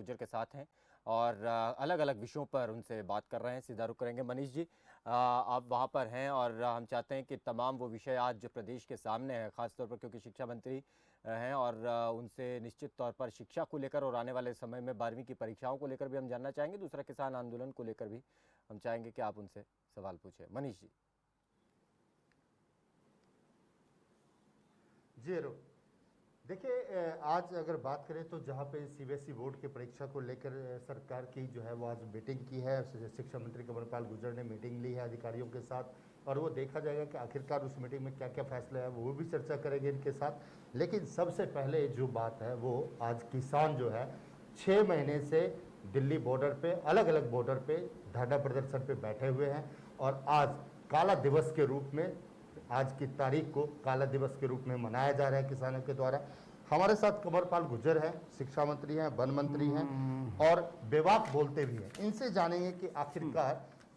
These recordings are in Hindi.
गुज्जर के साथ हैं और अलग अलग विषयों पर उनसे बात कर रहे हैं। सीधा रुख करेंगे। मनीष जी, आप वहाँ पर हैं और हम चाहते हैं कि तमाम वो विषय आज जो प्रदेश के सामने है, ख़ासतौर पर क्योंकि शिक्षा मंत्री हैं और उनसे निश्चित तौर पर शिक्षा को लेकर और आने वाले समय में 12वीं की परीक्षाओं को लेकर भी हम जानना चाहेंगे। दूसरा, किसान आंदोलन को लेकर भी हम चाहेंगे कि आप उनसे सवाल पूछें। मनीष जी। जी देखिए, आज अगर बात करें तो जहाँ पे सीबीएसई बोर्ड की परीक्षा को लेकर सरकार की जो है वो आज मीटिंग की है। शिक्षा मंत्री कंवरपाल गुर्जर ने मीटिंग ली है अधिकारियों के साथ और वो देखा जाएगा कि आखिरकार उस मीटिंग में क्या क्या फैसले हैं, वो भी चर्चा करेंगे इनके साथ। लेकिन सबसे पहले जो बात है वो आज किसान जो है 6 महीने से दिल्ली बॉर्डर पे, अलग अलग बॉर्डर पे धरना प्रदर्शन पे बैठे हुए हैं और आज काला दिवस के रूप में, आज की तारीख को काला दिवस के रूप में मनाया जा रहा है किसानों के द्वारा। हमारे साथ कंवरपाल गुर्जर हैं, शिक्षा मंत्री हैं, वन मंत्री हैं और बेबाक बोलते भी हैं। इनसे जानेंगे कि आखिरकार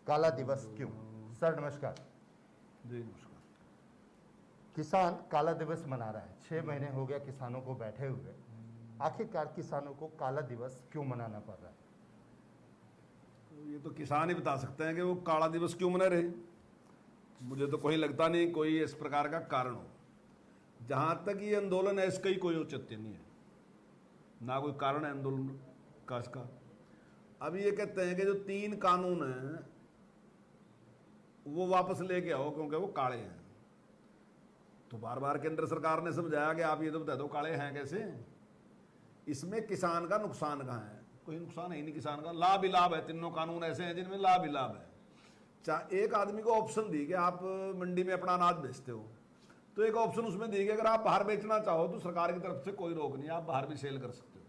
काला दिवस क्यों। सर नमस्कार। जी नमस्कार। किसान काला दिवस मना रहा है, 6 महीने हो गया किसानों को बैठे हुए। आखिरकार किसानों को काला दिवस क्यों मनाना पड़ रहा है? ये तो किसान ही बता सकते हैं कि वो काला दिवस क्यों मना रहे। मुझे तो कोई लगता नहीं कोई इस प्रकार का कारण हो। जहां तक ये आंदोलन है इसका ही कोई औचित्य नहीं है, ना कोई कारण है आंदोलन का इसका। अब ये कहते हैं कि जो 3 कानून हैं वो वापस लेके आओ क्योंकि वो काले हैं। तो बार बार केंद्र सरकार ने समझाया कि आप ये तो बता दो काले हैं कैसे। इसमें किसान का नुकसान कहाँ है? कोई नुकसान है ही नहीं किसान का। लाभ ही लाभ है। तीनों कानून ऐसे हैं जिनमें लाभ ही लाभ है। एक आदमी को ऑप्शन दी कि आप मंडी में अपना अनाज बेचते हो, तो एक ऑप्शन उसमें दी कि अगर आप बाहर बेचना चाहो तो सरकार की तरफ से कोई रोक नहीं, आप बाहर भी सेल कर सकते हो।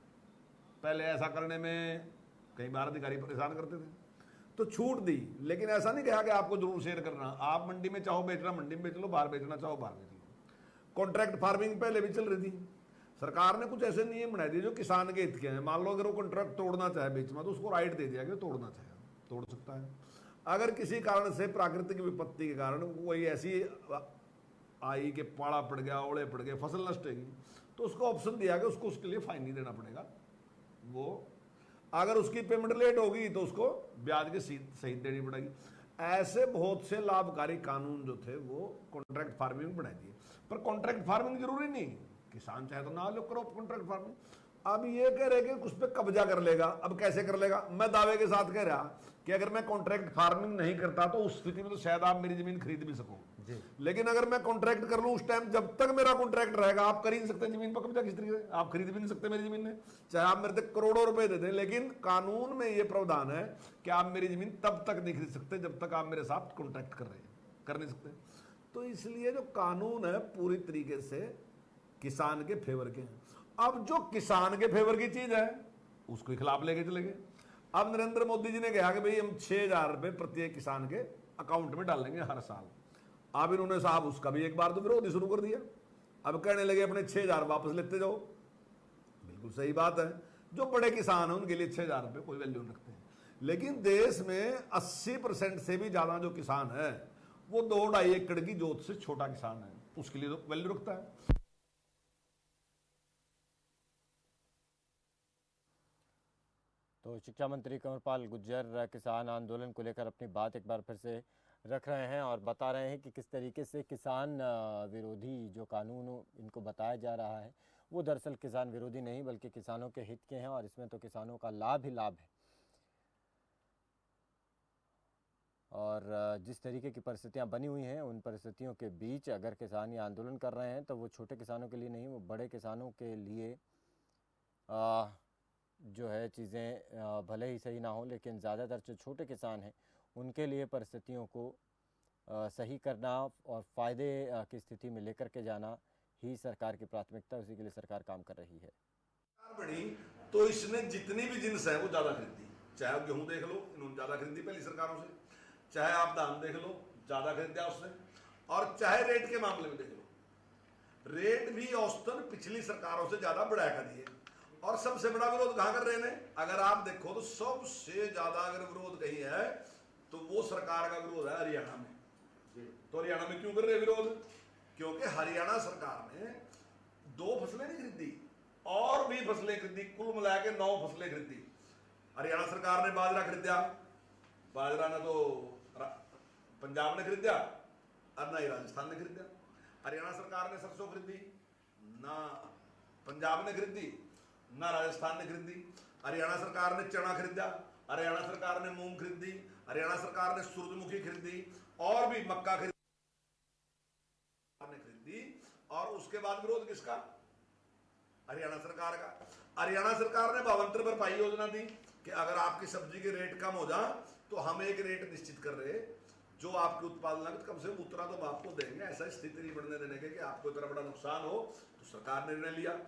पहले ऐसा करने में कई बार अधिकारी परेशान करते थे, तो छूट दी। लेकिन ऐसा नहीं कहा कि आपको जरूर शेयर करना। आप मंडी में चाहो बेचना मंडी में बेच लो, बाहर बेचना चाहो बाहर बेच लो। कॉन्ट्रैक्ट फार्मिंग पहले भी चल रही थी। सरकार ने कुछ ऐसे नियम बना दिए जो किसान के हित के हैं। मान लो अगर वो कॉन्ट्रैक्ट तोड़ना चाहे बेचना, तो उसको राइट दे दिया कि तोड़ना चाहे तोड़ सकता है। अगर किसी कारण से प्राकृतिक विपत्ति के कारण कोई ऐसी आई कि पाड़ा पड़ गया, ओले पड़ गए, फसल नष्ट होगी, तो उसको ऑप्शन दिया कि उसको उसके लिए फाइन नहीं देना पड़ेगा। वो अगर उसकी पेमेंट लेट होगी तो उसको ब्याज की सहित देनी पड़ेगी। ऐसे बहुत से लाभकारी कानून जो थे वो कॉन्ट्रैक्ट फार्मिंग बना दिए। पर कॉन्ट्रैक्ट फार्मिंग जरूरी नहीं, किसान चाहे तो ना लो करो कॉन्ट्रैक्ट फार्मिंग। अब ये कह रहे कि उस पर कब्जा कर लेगा। अब कैसे कर लेगा? मैं दावे के साथ कह रहा कि अगर मैं कॉन्ट्रैक्ट फार्मिंग नहीं करता तो उस स्थिति में तो शायद आप मेरी जमीन खरीद भी सको। लेकिन अगर मैं कॉन्ट्रैक्ट कर लूं, उस टाइम जब तक मेरा कॉन्ट्रैक्ट रहेगा आप कर ही नहीं सकते जमीन पर कब्जा। किस तरीके से आप खरीद भी नहीं सकते मेरी जमीन में, चाहे आप मेरे तक करोड़ों रुपए दे दें। लेकिन कानून में यह प्रावधान है कि आप मेरी जमीन तब तक नहीं खरीद सकते जब तक आप मेरे साथ कॉन्ट्रैक्ट कर रहे हैं, कर नहीं सकते। तो इसलिए जो कानून है पूरी तरीके से किसान के फेवर के हैं। अब जो किसान के फेवर की चीज है उसके खिलाफ लेके चले गए। अब नरेंद्र मोदी जी ने कहा कि भाई हम 6,000 रुपए प्रत्येक किसान के अकाउंट में डालेंगे हर साल। अब इन्होंने साहब उसका भी एक बार तो विरोध शुरू कर दिया। अब कहने लगे अपने 6,000 वापस लेते जाओ। बिल्कुल सही बात है, जो बड़े किसान हैं उनके लिए 6,000 रुपए कोई वैल्यू रखते हैं। लेकिन देश में 80% से भी ज्यादा जो किसान है वो 2-2.5 एकड़ की जोत से छोटा किसान है, उसके लिए तो वैल्यू रखता है। तो शिक्षा मंत्री कंवरपाल गुर्जर किसान आंदोलन को लेकर अपनी बात एक बार फिर से रख रहे हैं और बता रहे हैं कि किस तरीके से किसान विरोधी जो कानून इनको बताया जा रहा है वो दरअसल किसान विरोधी नहीं बल्कि किसानों के हित के हैं और इसमें तो किसानों का लाभ ही लाभ है। और जिस तरीके की परिस्थितियां बनी हुई हैं उन परिस्थितियों के बीच अगर किसान ये आंदोलन कर रहे हैं तो वो छोटे किसानों के लिए नहीं, वो बड़े किसानों के लिए जो है चीज़ें भले ही सही ना हो, लेकिन ज़्यादातर जो छोटे किसान हैं उनके लिए परिस्थितियों को सही करना और फ़ायदे की स्थिति में लेकर के जाना ही सरकार की प्राथमिकता, उसी के लिए सरकार काम कर रही है। बड़ी तो इसने जितनी भी जिन्स है वो ज़्यादा खरीदी। चाहे गेहूं देख लो, इन्होंने ज़्यादा खरीदी पहली सरकारों से। चाहे आप धान देख लो, ज़्यादा खरीदा उसने। और चाहे रेट के मामले में देख लो, रेट भी औसतन पिछली सरकारों से ज़्यादा बढ़ा कर दिए। और सबसे बड़ा विरोध कहां कर रहे हैं? अगर आप देखो तो सबसे ज्यादा अगर विरोध कहीं है तो वो सरकार का विरोध है हरियाणा में। तो हरियाणा में क्यों कर रहे विरोध? क्योंकि हरियाणा सरकार ने 2 फसलें नहीं खरीदी, और भी फसलें खरीदी, कुल मिला के 9 फसलें खरीदी। हरियाणा सरकार ने बाजरा खरीदा, बाजरा ना तो पंजाब ने खरीदा और ना ही राजस्थान ने खरीदा। हरियाणा सरकार ने सरसों खरीदी, ना पंजाब ने खरीदी ना राजस्थान ने खरीदी। हरियाणा सरकार ने चना खरीदा, हरियाणा सरकार ने मूंग खरीदी, हरियाणा सरकार ने सूरजमुखी खरीदी और भी मक्का खरीदी। और उसके बाद विरोध किसका? हरियाणा सरकार का। हरियाणा सरकार ने भावांतर भरपाई योजना दी कि अगर आपकी सब्जी के रेट कम हो जाए तो हम एक रेट निश्चित कर रहे, जो आपकी उत्पादन लागत कम से कम उतना तो हम आपको देंगे। ऐसा स्थिति नहीं बढ़ने देने के कि आपको इतना बड़ा नुकसान हो। तो सरकार ने निर्णय लिया।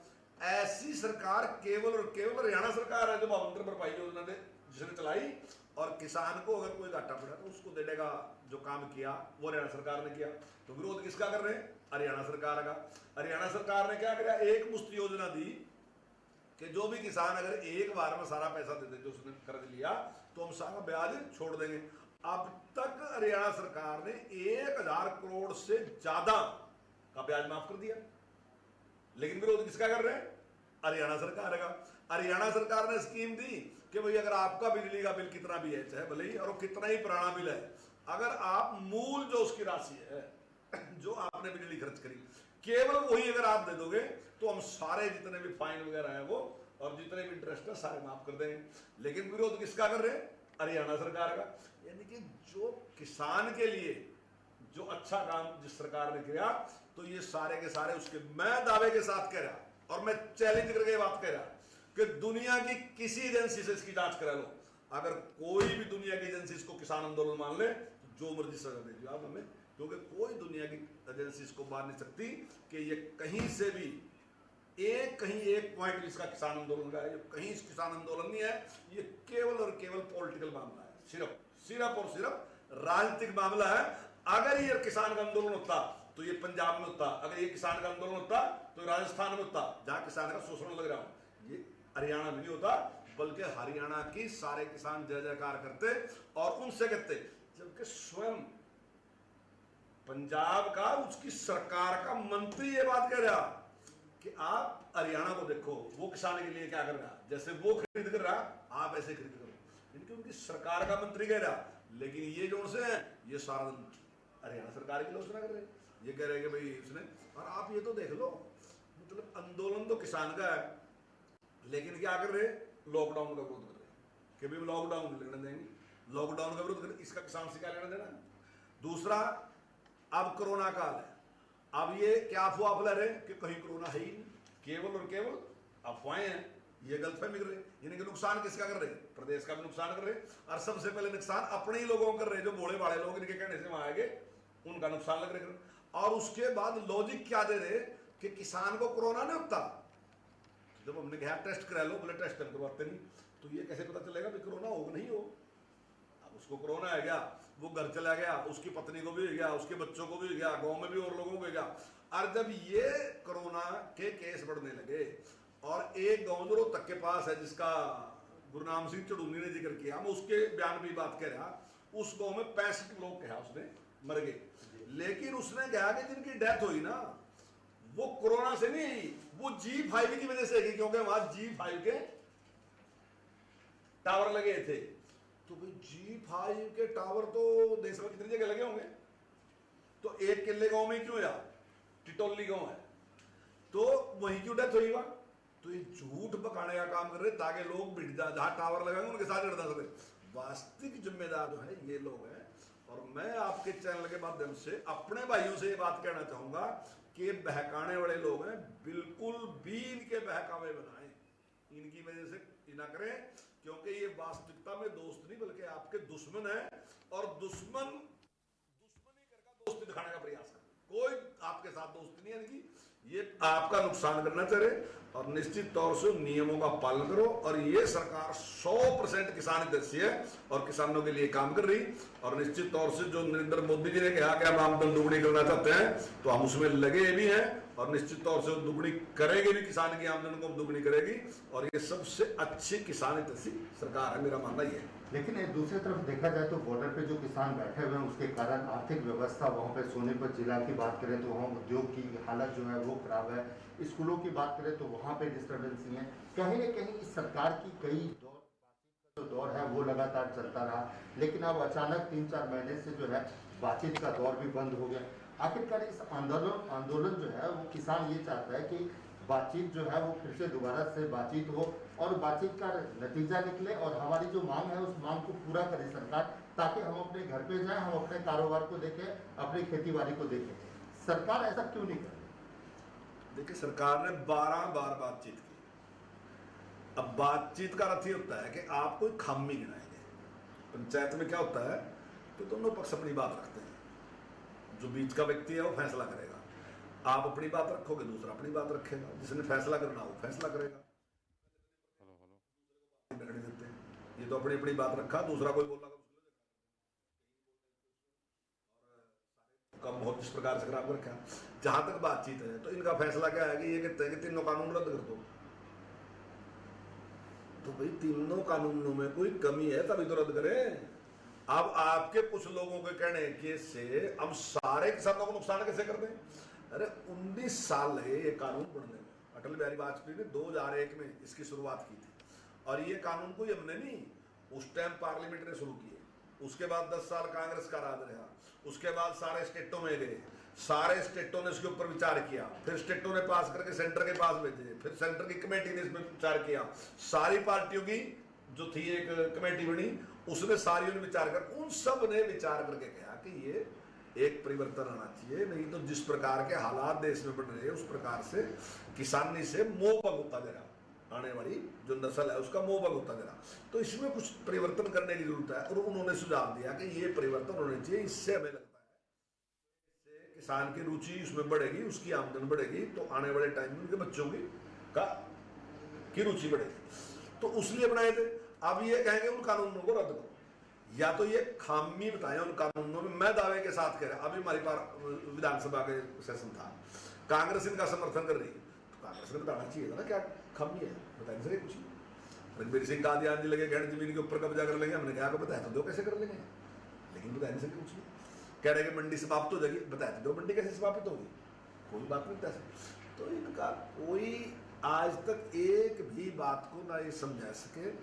ऐसी सरकार केवल और केवल हरियाणा सरकार है जो भावांतर भरपाई योजना ने जिसने चलाई, और किसान को अगर कोई घाटा पड़ा तो उसको देने का जो काम किया वो हरियाणा सरकार ने किया। तो विरोध किसका कर रहे हैं? हरियाणा सरकार का। हरियाणा सरकार ने क्या किया? एक मुश्त योजना दी कि जो भी किसान अगर एक बार में सारा पैसा दे दे जो उसने कर्ज लिया तो हम सारा ब्याज छोड़ देंगे। अब तक हरियाणा सरकार ने 1000 करोड़ से ज्यादा का ब्याज माफ कर दिया। लेकिन विरोध किसका कर रहे हैं? हरियाणा सरकार का। हरियाणा सरकार ने स्कीम दी कि भाई अगर आपका बिजली का बिल कितना भी है, चाहे भले ही और कितना ही पुराना बिल है, अगर आप मूल जो उसकी राशि है जो आपने बिजली खर्च करी केवल वही अगर आप दे दोगे तो हम सारे जितने भी फाइन वगैरह है वो और जितने भी इंटरेस्ट है सारे माफ कर देंगे। लेकिन विरोध किसका कर रहे हैं? हरियाणा सरकार का। यानी कि जो किसान के लिए जो अच्छा काम जिस सरकार ने किया तो ये सारे के सारे उसके, मैं दावे के साथ कह रहा और मैं चैलेंज करके बात कह रहा कि दुनिया की किसी एजेंसी से इसकी जांच करा लो। अगर कोई भी दुनिया की एजेंसी इसको किसान आंदोलन मान ले तो जो मर्जी सजा दे दो आप हमें, क्योंकि कोई दुनिया की एजेंसी इसको मान नहीं सकती कि ये कहीं से भी कहीं एक पॉइंट इसका किसान आंदोलन का है। ये कहीं किसान आंदोलन नहीं है, ये केवल और केवल पॉलिटिकल मामला है, सिर्फ और सिर्फ राजनीतिक मामला है। अगर ये किसान का आंदोलन होता तो ये पंजाब में होता, अगर ये किसान का आंदोलन होता तो राजस्थान में होता जहां किसान का शोषण लग रहा हो। ये हरियाणा में नहीं होता, बल्कि हरियाणा की सारे किसान जय जयकार करते और उनसे कहते, जबकि स्वयं पंजाब का उसकी सरकार का मंत्री ये बात कह रहा कि आप हरियाणा को देखो, वो किसान के लिए क्या कर रहा, जैसे वो खरीद कर रहा आप ऐसे खरीद करो। इनकी उनकी सरकार का मंत्री कह रहा, लेकिन ये जो से हैं ये सारा दिन हरियाणा सरकार की आलोचना कर रहे हैं। ये कह रहे हैं कि भाई इसने, और आप ये तो देख लो, मतलब आंदोलन तो किसान का है लेकिन क्या कर रहे हैं? लॉकडाउन का विरोध कर रहे हैं कि भाई लॉकडाउन लेने देंगे, लॉकडाउन का विरोध कर, इसका किसान से क्या लेना देना है? दूसरा, अब कोरोना काल है, अब ये क्या अफवाह फैला रहे कि कहीं कोरोना है ही नहीं, केवल और केवल अफवाहें हैं, ये गलतफहमी कर रहे हैं। यानी कि नुकसान किसका कर रहे हैं? प्रदेश का भी नुकसान कर रहे हैं, और सबसे पहले नुकसान अपने ही लोगों को कर रहे हैं, जो भोले भाले लोग इनके कहने से वहां आएंगे उनका नुकसान लग रहे हैं। और उसके बाद लॉजिक क्या दे रहे कि किसान को कोरोना नहीं होता। जब हमने कहा टेस्ट करा लो, बोले टेस्ट करवाते नहीं, तो ये कैसे पता चलेगा कि कोरोना हो नहीं हो? अब उसको कोरोना आ गया, वो घर चला गया, उसकी पत्नी को भी हो गया, उसके बच्चों को भी हो गया, गांव में भी और लोगों को हो गया। और जब ये कोरोना के केस बढ़ने लगे, और एक गांव जो रोहतक के पास है जिसका गुरनाम सिंह चढ़ूनी ने जिक्र किया, मैं उसके बयान भी बात कह रहा, उस गांव में 65 लोग कहा उसने मर गए, लेकिन उसने कहा कि जिनकी डेथ हुई ना वो कोरोना से नहीं, वो G5 की वजह से है, क्योंकि वहां G5 के टावर लगे थे। तो भाई G5 के टावर तो देश में कितनी जगह लगे होंगे, तो एक किले गांव में क्यों, या टिटोली गांव है तो वहीं क्यों डेथ हुई? तो ये झूठ बकाने का काम कर रहे ताकि लोग भिड़ जा, जहां टावर लगाएंगे उनके साथ लड़ना सके। वास्तविक जिम्मेदार जो है ये लोग हैं। और मैं आपके चैनल के माध्यम से अपने भाइयों से ये बात कहना चाहूंगा कि बहकाने वाले लोग हैं, बिल्कुल भी इनके बहकावे बनाएं, इनकी वजह से ना करें, क्योंकि ये वास्तविकता में दोस्त नहीं बल्कि आपके दुश्मन है, और दुश्मनी करके दोस्ती दिखाने का प्रयास कर, कोई आपके साथ दोस्ती नहीं है, ये आपका नुकसान करना चाह रहे। और निश्चित तौर से नियमों का पालन करो। और ये सरकार 100% किसान हितैषी है और किसानों के लिए काम कर रही। और निश्चित तौर से जो नरेंद्र मोदी जी ने कहा कि हम आमदन दोगुनी करना चाहते हैं, तो हम उसमें लगे भी हैं और निश्चित तौर से दुगनी करेगी भी, किसान की आमदनी को दुगनी करेगी, और ये सबसे अच्छी किसान हितैषी सरकार है, मेरा मानना ये है। लेकिन दूसरी तरफ देखा जाए तो बॉर्डर पे जो किसान बैठे हुए हैं उसके कारण आर्थिक व्यवस्था वहाँ पे सोनीपत जिला की बात करें तो वहाँ उद्योग की हालत जो है वो खराब है, स्कूलों की बात करें तो वहाँ पे डिस्टर्बेंस नहीं है। कहीं न कहीं इस सरकार की कई दौर है वो लगातार चलता रहा, लेकिन अब अचानक 3-4 महीने से जो है बातचीत का दौर भी बंद हो गया। आखिरकार इस आंदोलन जो है वो किसान ये चाहता है कि बातचीत जो है वो फिर से दोबारा से बातचीत हो और बातचीत का नतीजा निकले और हमारी जो मांग है उस मांग को पूरा करे सरकार, ताकि हम अपने घर पे जाएं, हम अपने कारोबार को देखें, अपनी खेतीबाड़ी को देखें। सरकार ऐसा क्यों नहीं कर रही? देखिए, सरकार ने 12 बार बातचीत की। अब बातचीत का अर्थ ये होता है कि आप कोई खामी गिनाएंगे। पंचायत में क्या होता है कि दोनों पक्ष अपनी बात रखते हैं, जो बीच का व्यक्ति है वो फैसला करेगा। आप अपनी बात रखोगे, दूसरा अपनी बात रखेगा, जिसने फैसला करना वो फैसला करेगा। ये तो अपनी अपनी बात रखा, दूसरा कोई बोला कम बहुत इस प्रकार से खराब रखा। जहां तक बातचीत है तो इनका फैसला क्या है कि ये कहते हैं कि तीनों कानून रद्द कर दो। तो भाई तीनों कानूनों में कोई कमी है तभी तो रद्द करें। अब आपके कुछ लोगों के कहने के से अब सारे किसानों को नुकसान कैसे कर दें? अरे 19 साल लगे ये कानून बनने में। अटल बिहारी वाजपेयी ने 2001 में इसकी शुरुआत की थी, और ये कानून कोई हमने नहीं, उस टाइम पार्लियामेंट ने शुरू किए। उसके बाद 10 साल कांग्रेस का राज रहा, उसके बाद सारे स्टेटों में गए, सारे स्टेटों ने इसके ऊपर विचार किया, फिर स्टेटों ने पास करके सेंटर के पास भेजे, फिर सेंटर की कमेटी ने इसमें विचार किया, सारी पार्टियों की जो थी एक कमेटी बनी, उसने सारियों ने विचार कर, उन सब ने विचार करके कहा कि ये एक परिवर्तन आना चाहिए, नहीं तो जिस प्रकार के हालात देश में बन रहे हैं उस प्रकार से किसानी से मोह भंग होता जा रहा, आने वाली जो नस्ल है उसका मोह भंग होता जा रहा। तो इसमें कुछ परिवर्तन करने की जरूरत है, और उन्होंने सुझाव दिया कि ये परिवर्तन होने चाहिए। इससे हमें लगता है इससे किसान की रुचि उसमें बढ़ेगी, उसकी आमदन बढ़ेगी, तो आने वाले टाइम में उनके बच्चों की रुचि बढ़ेगी। तो उसलिए बनाए थे। अब ये कहेंगे उन कानूनों को रद्द करो, या तो ये खामी बताएं उन कानूनों में। मैं दावे के साथ कह रहा, अभी हमारी पास विधानसभा के सेशन था, कांग्रेस इनका समर्थन कर रही है, तो कांग्रेस ने बताना चाहिए था ना क्या खामी है, बता नहीं सके कुछ। रणबीर सिंह का आदि आने लगे गैर जमीन के ऊपर कब्जा कर लेंगे, हमने कहा बताया तो दो कैसे कर लेंगे, लेकिन बता नहीं सके कुछ नहीं। कह रहे कि मंडी समाप्त हो जाएगी, बताया तो दो मंडी कैसे समाप्त होगी, कोई बात नहीं ऐसे। तो इनका कोई आज तक एक भी बात को ना ये समझा सके,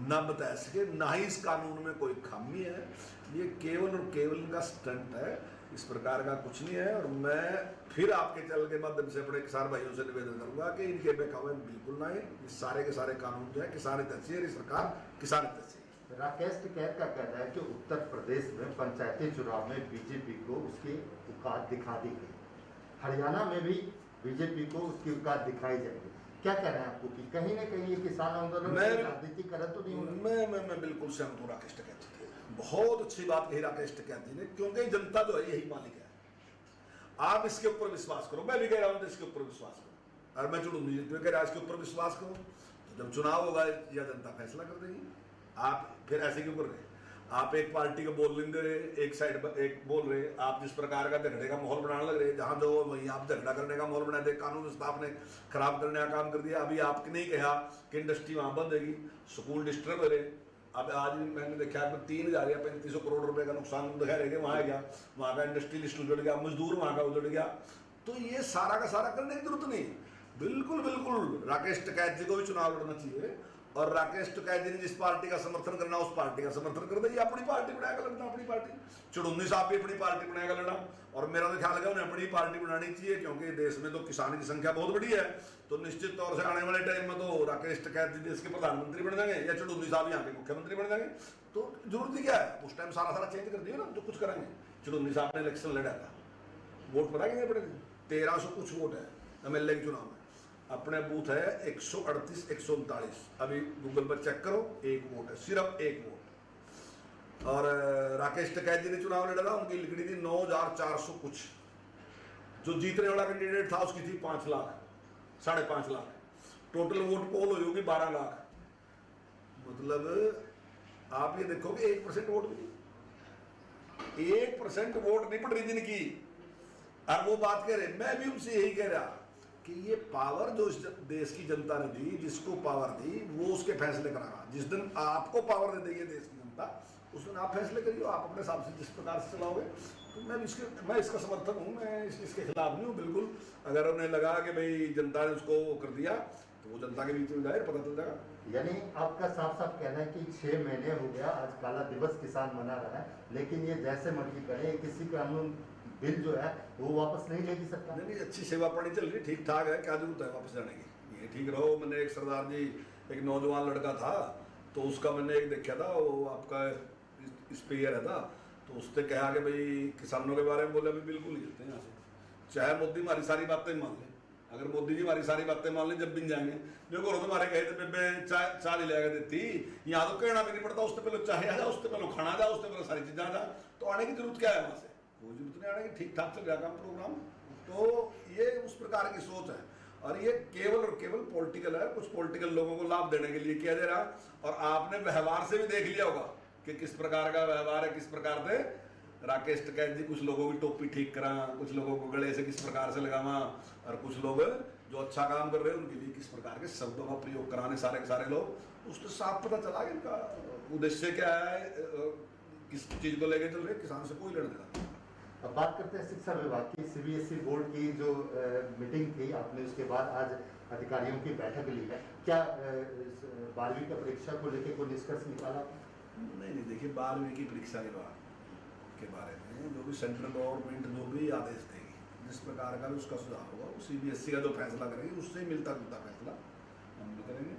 ना बता सके, ना ही इस कानून में कोई खामी है। ये केवल और केवल इनका स्टंट है, इस प्रकार का कुछ नहीं है। और मैं फिर आपके चैनल के माध्यम से अपने किसान भाइयों से निवेदन करूंगा कि इनके बहकावे में बिल्कुल ना है। सारे के सारे कानून जो है किसान हितैषी है, सरकार किसान हितैषी है। राकेश टिकैत का कहना है कि उत्तर प्रदेश में पंचायती चुनाव में बीजेपी को उसकी औकात दिखा दी गई, हरियाणा में भी बीजेपी को उसकी औकात दिखाई जाएगी। क्या कह रहे हैं आपको कि कहीं ना कहीं ये किसान आंदोलन राजनीतिकरण तो नहीं हो रहा? मैं बिल्कुल सहमत हूँ राकेश टिकैत जी की। बहुत अच्छी बात कही राकेश टिकैत जी ने, क्योंकि जनता जो है यही मालिक है। आप इसके ऊपर विश्वास करो, मैं भी कह रहा हूँ इसके ऊपर विश्वास करो, और मैं चुनूंगी कह रहा इसके ऊपर विश्वास करो। तो जब चुनाव होगा या जनता फैसला कर देगी। आप फिर ऐसे क्यों कर रहे हैं? आप एक पार्टी को बोल लेंगे, एक साइड एक बोल रहे, आप जिस प्रकार का झगड़े का माहौल बनाने लग रहे, जहां जो वहीं आप झगड़ा करने का माहौल बना दे, कानून व्यवस्था आपने खराब करने का काम कर दिया। अभी आपने नहीं कहा कि इंडस्ट्री वहां बंद होगी, स्कूल डिस्टर्ब हो रहे। अब आज मैंने देखा 3000 या 3500 करोड़ रुपए का नुकसान दिखा रहे, वहां गया, वहां का इंडस्ट्रियलिस्ट उजड़ गया, मजदूर वहां का उजड़ गया। तो ये सारा का सारा करने की जरूरत नहीं। बिल्कुल बिल्कुल राकेश टिकैत जी को भी चुनाव लड़ना चाहिए, और राकेश टिकैत जी ने जिस पार्टी का समर्थन करना उस पार्टी का समर्थन कर दे। अपनी पार्टी बनाएगा लड़ना, अपनी पार्टी। चुड़ुन्नी साहब भी अपनी पार्टी बनाएगा लड़ना, और मेरा तो ख्याल है उन्हें अपनी पार्टी बनानी चाहिए, क्योंकि देश में तो किसान की संख्या बहुत बड़ी है। तो निश्चित तौर से आने वाले टाइम में तो राकेश टिकैत जी देश के प्रधानमंत्री बन जाएंगे, या चुड़ुन्नी साहब यहाँ के मुख्यमंत्री बन जाएंगे। तो जरूरत ही क्या है, उस टाइम सारा चेंज कर दिया ना, जो कुछ करेंगे। चुड़ुन्नी साहब ने इलेक्शन लड़ा था, वोट पता कितने पड़े थे? 1300 कुछ वोट है MLA के चुनाव में। अपने बूथ है 138 139, अभी गूगल पर चेक करो, एक वोट है, सिर्फ एक वोट। और राकेश टिकैत जी ने चुनाव लड़ा था, उनकी लिखनी थी 9400 कुछ। जो जीतने वाला कैंडिडेट था उसकी थी 5 लाख 5.5 लाख। टोटल वोट पोल हुई होगी 12 लाख। मतलब आप ये देखो कि 1% वोट भी नहीं, 1% वोट नहीं पड़ रही जिनकी, और वो बात कह रहे, मैं भी उनसे यही कह रहा कि ये पावर जो इस देश की जनता ने दी, जिसको पावर दी वो उसके फैसले कराना। जिस दिन आपको पावर दे देगी देश की जनता, उस दिन आप फैसले करिए, आप अपने हिसाब से जिस प्रकार से चलाओगे। तो मैं इसका समर्थक हूँ, मैं इसके खिलाफ नहीं हूँ बिल्कुल। अगर उन्हें लगा कि भाई जनता ने उसको कर दिया तो वो जनता के बीच में जाए, पता चल जाएगा। यानी आपका साफ साफ कहना है कि 6 महीने हो गया, आज काला दिवस किसान मना रहा है, लेकिन ये जैसे मर्जी करे, किसी कानून बिल जो है वो वापस नहीं लेगी सरकार। नहीं, अच्छी सेवा पानी चल रही, ठीक ठाक है, क्या जरूरत है वापस जाने की, ये ठीक रहो। मैंने एक सरदार जी, एक नौजवान लड़का था, तो उसका मैंने एक देखा था, वो आपका इस पे ये रहता, तो उसने कहा कि भाई किसानों के बारे में बोले, अभी बिल्कुल ही चलते हैं यहाँ से, चाहे मोदी हमारी सारी बातें मान ले। अगर मोदी जी हमारी सारी बातें मान लें, जब भी जाएंगे, देखो तुम्हारे कहे थे बेबे चाय ले जाकर देती, यहाँ तो कहना भी नहीं पड़ता, उससे पहले चाहे आ जाओ, उससे पहले खाना जा, उससे पहले सारी चीजें आ जा, तो आने की जरूरत क्या है वहां से? कोई जरूरत नहीं आने की, ठीक ठाक चल जाएगा प्रोग्राम। तो ये उस प्रकार की सोच है, और ये केवल और केवल पॉलिटिकल है, कुछ पॉलिटिकल लोगों को लाभ देने के लिए किया जा रहा। और आपने व्यवहार से भी देख लिया होगा कि किस प्रकार का व्यवहार है, किस प्रकार से राकेश टिकैत जी कुछ लोगों की टोपी ठीक करा, कुछ लोगों को गले से किस प्रकार से लगावा, और कुछ लोग जो अच्छा काम कर रहे हैं उनके लिए किस प्रकार के शब्दों का प्रयोग कराने, सारे के सारे लोग। उससे साफ पता चला कि इनका उद्देश्य क्या है, किस चीज को लेकर चल रहे, किसान से कोई लेना देना। अब बात करते हैं शिक्षा विभाग की। सीबीएसई बोर्ड की जो मीटिंग थी, आपने उसके बाद आज अधिकारियों की बैठक ली है, क्या 12वीं का परीक्षा को लेकर कोई निष्कर्ष निकाला? नहीं, देखिए 12वीं की परीक्षा के बारे में जो भी सेंट्रल गवर्नमेंट जो भी आदेश देगी, जिस प्रकार का भी उसका सुझाव होगा, वो सीबीएसई का जो फैसला करेगी उससे मिलता जुलता फैसला हम भी करेंगे।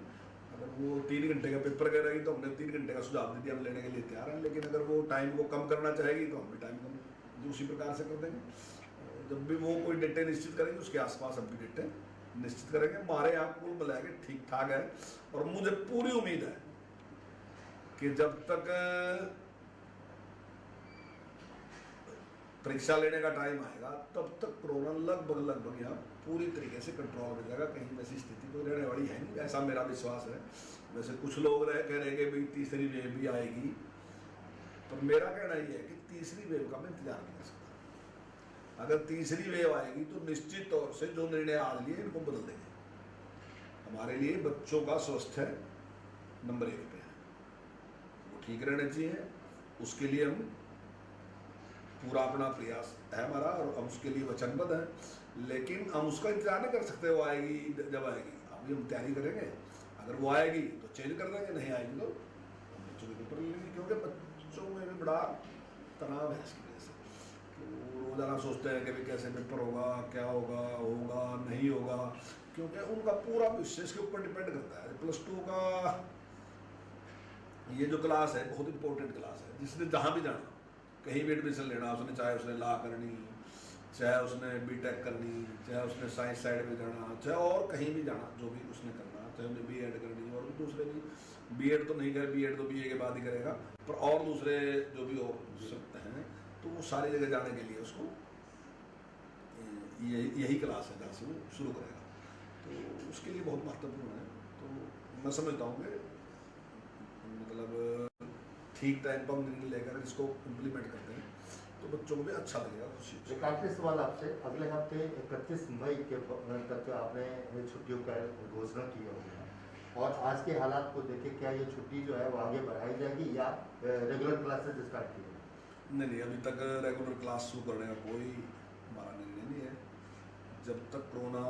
अगर वो 3 घंटे का पेपर करेगी तो हमने 3 घंटे का सुझाव दे दिया, हम लेने के लिए तैयार हैं। लेकिन अगर वो टाइम को कम करना चाहेगी तो हम भी टाइम कम उसी प्रकार से कर देंगे। जब भी वो कोई डेटें निश्चित करेंगे उसके आसपास हम भी डेटें निश्चित करेंगे। हमारे यहाँ कुल मिलाकर ठीक ठाक है, और मुझे पूरी उम्मीद है कि जब तक परीक्षा लेने का टाइम आएगा तब तक कोरोना लगभग यहाँ पूरी तरीके से कंट्रोल में जाएगा। कहीं वैसी स्थिति कोई रहने वाली है नहीं, ऐसा मेरा विश्वास है। वैसे कुछ लोग कह रहे कि भाई तीसरी वेव भी आएगी, पर मेरा कहना ये है कि तीसरी वेव का मैं इंतजार नहीं कर सकता। अगर तीसरी वेव आएगी तो निश्चित तौर से जो निर्णय आज लिए इनको बदल देंगे। हमारे लिए बच्चों का स्वास्थ्य नंबर 1 पे है, वो ठीक रहना चाहिए, उसके लिए हम पूरा अपना प्रयास है हमारा, और हम उसके लिए वचनबद्ध हैं। लेकिन हम उसका इंतजार नहीं कर सकते, वो आएगी जब आएगी, अभी हम तैयारी करेंगे। अगर वो आएगी तो चेंज कर देंगे, नहीं आएगी तो बच्चों के पेपर ले लेंगे। क्योंकि बच्चों में भी बड़ा तनाव है इसकी वजह से, वो रोजाना सोचते हैं कि भाई कैसे पेपर होगा, क्या होगा, होगा नहीं होगा, क्योंकि उनका पूरा विषय के ऊपर डिपेंड करता है। +2 का ये जो क्लास है बहुत इंपॉर्टेंट क्लास है, जिसने जहाँ भी जाना, कहीं भी एडमिशन लेना, उसने चाहे उसने लॉ करनी, चाहे उसने बीटेक करनी, चाहे उसने साइंस साइड में जाना, चाहे और कहीं भी जाना, जो भी उसने करना, चाहे उसने बीएड करनी, और भी दूसरे भी बीएड तो नहीं करे, बीएड तो बीए के बाद ही करेगा, पर और दूसरे जो भी और सकते हैं, तो वो सारी जगह जाने के लिए उसको यही क्लास है जहाँ से वो शुरू करेगा। तो उसके लिए बहुत महत्वपूर्ण है। तो मैं समझता हूँ कि मतलब ठीक टाइम पर हम निर्णय लेकर इसको इम्प्लीमेंट करते हैं तो बच्चों को भी अच्छा लगेगा, खुशी। एक आखिरी सवाल आपसे, अगले हफ्ते 31 मई के तक आपने छुट्टियों का घोषणा की होगी, और आज के हालात को देखे क्या ये छुट्टी जो है वो आगे बढ़ाई जाएगी या रेगुलर क्लासेज स्टार्ट की जाएगी? नहीं, अभी तक रेगुलर क्लास शुरू करने का कोई हमारा निर्णय नहीं है। जब तक कोरोना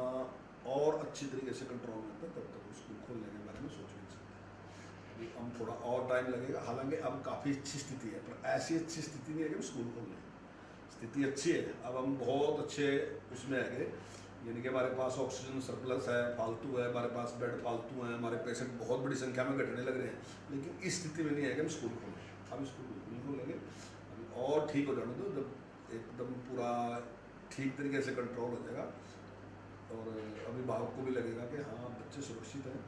और अच्छी तरीके से कंट्रोल में आता है तब तक स्कूल खोलने के बारे में सोच नहीं सकते। हम थोड़ा और टाइम लगेगा, हालांकि अब काफ़ी अच्छी स्थिति है, पर ऐसी अच्छी स्थिति नहीं है कि हम स्कूल खोल लें। स्थिति अच्छी है, अब हम बहुत अच्छे उसमें है गए, यानी कि हमारे पास ऑक्सीजन सरप्लस है, फालतू है, हमारे पास बेड फालतू हैं, हमारे पेशेंट बहुत बड़ी संख्या में घटने लग रहे हैं। लेकिन इस स्थिति में नहीं है कि हम स्कूल खोलें। अब स्कूल बिल्कुल नहीं खोलेंगे, अभी और ठीक हो जाने दो, जब एकदम पूरा ठीक तरीके से कंट्रोल हो जाएगा और अभिभावक को भी लगेगा कि हाँ बच्चे सुरक्षित हैं,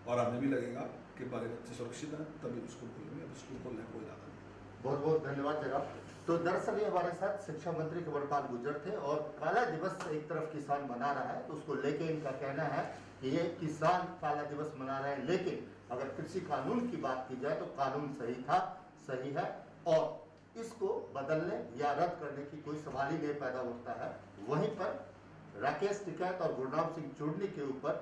और हमें भी लगेगा कि हमारे बच्चे सुरक्षित हैं, तभी स्कूल खोलेंगे। अब स्कूल खोलने का कोई इरादा नहीं। बहुत बहुत धन्यवाद जनाब। तो दरअसल ये हमारे साथ शिक्षा मंत्री कंवरपाल गुर्जर थे, और काला दिवस एक तरफ किसान मना रहा है तो उसको लेके इनका कहना है कि ये किसान काला दिवस मना रहे हैं, लेकिन अगर कृषि कानून की बात की जाए तो कानून सही था, सही है, और इसको बदलने या रद्द करने की कोई सवाल ही नहीं पैदा होता है। वहीं पर राकेश टिकैत और गुरनाम सिंह चूडनी के ऊपर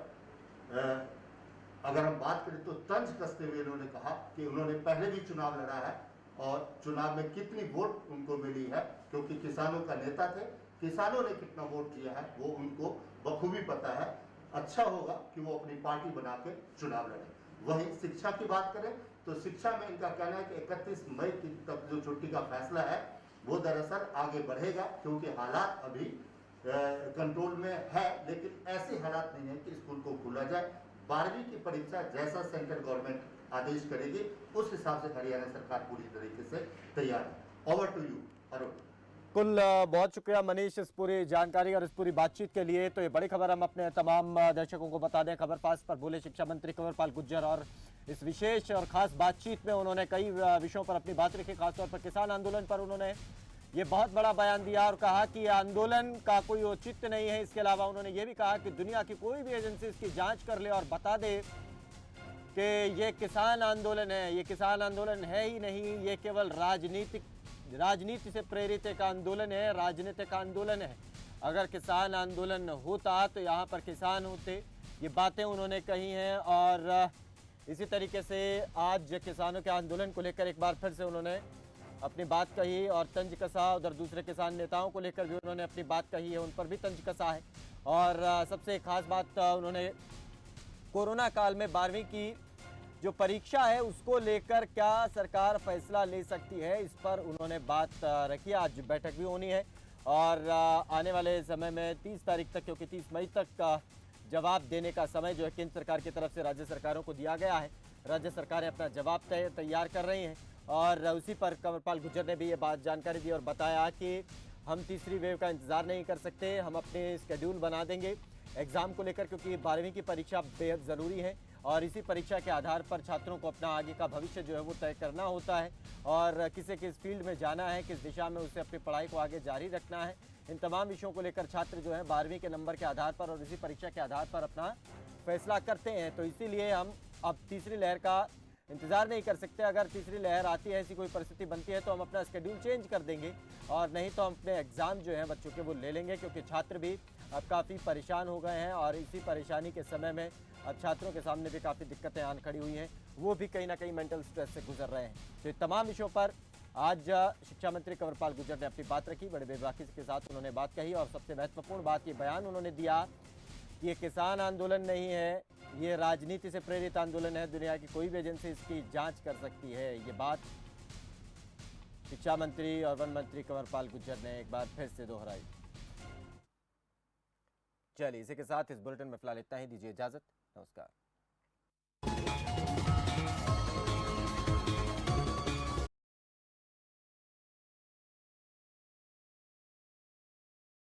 अगर हम बात करें तो तंज कसते हुए उन्होंने कहा कि उन्होंने पहले भी चुनाव लड़ा है और चुनाव में कितनी वोट उनको मिली है, क्योंकि किसानों का नेता थे, किसानों ने कितना वोट दिया है वो उनको बखूबी पता है। अच्छा होगा कि वो अपनी पार्टी बना के चुनाव लड़े। वहीं शिक्षा की बात करें तो शिक्षा में इनका कहना है कि 31 मई की तक जो छुट्टी का फैसला है वो दरअसल आगे बढ़ेगा, क्योंकि हालात अभी कंट्रोल में है, लेकिन ऐसे हालात नहीं है कि स्कूल को खोला जाए। 12वीं की परीक्षा जैसा सेंट्रल गवर्नमेंट आदेश करेगी उस हिसाब से हरियाणा सरकार पूरी तरीके से तैयार है। Over to you Arun. कुल बहुत शुक्रिया मनीष इस पूरी जानकारी और इस पूरी बातचीत के लिए। तो ये बड़ी खबर हम अपने तमाम दर्शकों को बता दें। खबर फास्ट पर बोले शिक्षा मंत्री कंवरपाल गुर्जर और इस विशेष और खास बातचीत में उन्होंने कई विषयों पर अपनी बात रखी। खासतौर पर किसान आंदोलन पर उन्होंने ये बहुत बड़ा बयान दिया और कहा कि आंदोलन का कोई औचित्य नहीं है। इसके अलावा उन्होंने ये भी कहा कि दुनिया की कोई भी एजेंसी इसकी जांच कर ले और बता दे कि ये किसान आंदोलन है। ये किसान आंदोलन है ही नहीं, ये केवल राजनीति से प्रेरित एक आंदोलन है, राजनीतिक आंदोलन है। अगर किसान आंदोलन होता तो यहाँ पर किसान होते। ये बातें उन्होंने कही हैं और इसी तरीके से आज किसानों के आंदोलन को लेकर एक बार फिर से उन्होंने अपनी बात कही और तंज कसा। उधर दूसरे किसान नेताओं को लेकर भी उन्होंने अपनी बात कही है, उन पर भी तंज कसा है। और सबसे खास बात उन्होंने कोरोना काल में 12वीं की जो परीक्षा है उसको लेकर क्या सरकार फैसला ले सकती है, इस पर उन्होंने बात रखी। आज बैठक भी होनी है और आने वाले समय में 30 तारीख तक, क्योंकि 30 मई तक का जवाब देने का समय जो है केंद्र सरकार की तरफ से राज्य सरकारों को दिया गया है। राज्य सरकारें अपना जवाब तैयार कर रही हैं और उसी पर कंवरपाल गुर्जर ने भी ये बात जानकारी दी और बताया कि हम तीसरी वेव का इंतज़ार नहीं कर सकते, हम अपने स्केड्यूल बना देंगे एग्ज़ाम को लेकर, क्योंकि 12वीं की परीक्षा बेहद ज़रूरी है और इसी परीक्षा के आधार पर छात्रों को अपना आगे का भविष्य जो है वो तय करना होता है और किसे किस फील्ड में जाना है, किस दिशा में उसे अपनी पढ़ाई को आगे जारी रखना है। इन तमाम विषयों को लेकर छात्र जो है 12वीं के नंबर के आधार पर और इसी परीक्षा के आधार पर अपना फैसला करते हैं। तो इसीलिए हम अब तीसरी लहर का इंतज़ार नहीं कर सकते। अगर तीसरी लहर आती है, ऐसी कोई परिस्थिति बनती है तो हम अपना स्केड्यूल चेंज कर देंगे और नहीं तो हम अपने एग्ज़ाम जो हैं बच्चों के वो ले लेंगे, क्योंकि छात्र भी अब काफ़ी परेशान हो गए हैं और इसी परेशानी के समय में अब छात्रों के सामने भी काफ़ी दिक्कतें आन खड़ी हुई हैं, वो भी कहीं ना कहीं मेंटल स्ट्रेस से गुजर रहे हैं। तो तमाम विषयों पर आज शिक्षा मंत्री कंवरपाल गुर्जर ने अपनी बात रखी, बड़े बेबाकी के साथ उन्होंने बात कही और सबसे महत्वपूर्ण बात ये बयान उन्होंने दिया कि ये किसान आंदोलन नहीं है, ये राजनीति से प्रेरित आंदोलन है, दुनिया की कोई भी एजेंसी इसकी जांच कर सकती है। ये बात शिक्षा मंत्री और वन मंत्री कंवरपाल गुर्जर ने एक बार फिर से दोहराई। चलिए इसी के साथ इस बुलेटिन में फिलहाल इतना ही, दीजिए इजाजत, नमस्कार।